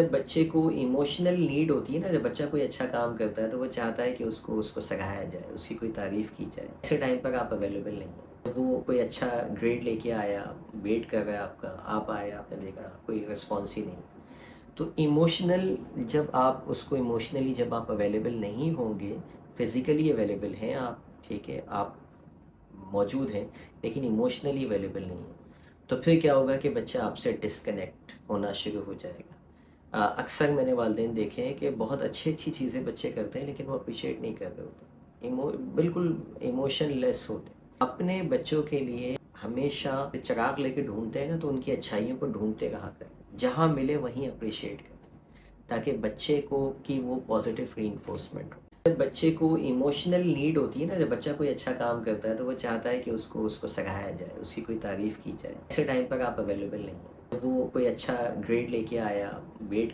جب بچے کو ایموشنل نیڈ ہوتی ہے نا، جب بچہ کوئی اچھا کام کرتا ہے تو وہ چاہتا ہے کہ اس کو سراہا جائے، اس کی کوئی تعریف کی جائے۔ ایسے ٹائم پر آپ اویلیبل نہیں ہیں۔ جب وہ کوئی اچھا گریڈ لے کے آیا، ویٹ کر رہا ہے آپ کا، آپ آئے، آپ نے دیکھا کوئی رسپانس ہی نہیں، تو ایموشنل جب آپ اس کو ایموشنلی جب آپ اویلیبل نہیں ہوں گے، فزیکلی اویلیبل ہیں آپ، ٹھیک ہے، آپ موجود ہیں، لیکن ایموشنلی اویلیبل نہیں ہیں، تو پھر کیا ہوگا کہ بچہ آپ سے ڈسکنیکٹ ہونا شروع ہو جائے گا۔ اکثر میں نے والدین دیکھے ہیں کہ بہت اچھی چیزیں بچے کرتے ہیں لیکن وہ اپریشیٹ نہیں کر رہے ہوتے، بالکل ایموشن لیس ہوتے ہیں۔ اپنے بچوں کے لیے ہمیشہ چراغ لے کے ڈھونڈتے ہیں نا، تو ان کی اچھائیوں کو ڈھونڈتے رہا کریں، جہاں ملے وہیں اپریشیٹ کریں، تاکہ بچے کو کی وہ پازیٹیو ری انفورسمنٹ ہو۔ جب بچے کو ایموشنل نیڈ ہوتی ہے نا، جب بچہ کوئی اچھا کام کرتا ہے تو وہ چاہتا ہے کہ اس کو سراہا جائے، اس کی کوئی تعریف کی جائے۔ ایسے ٹائم پر آپ اویلیبل نہیں ہیں۔ جب وہ کوئی اچھا گریڈ لے کے آیا، ویٹ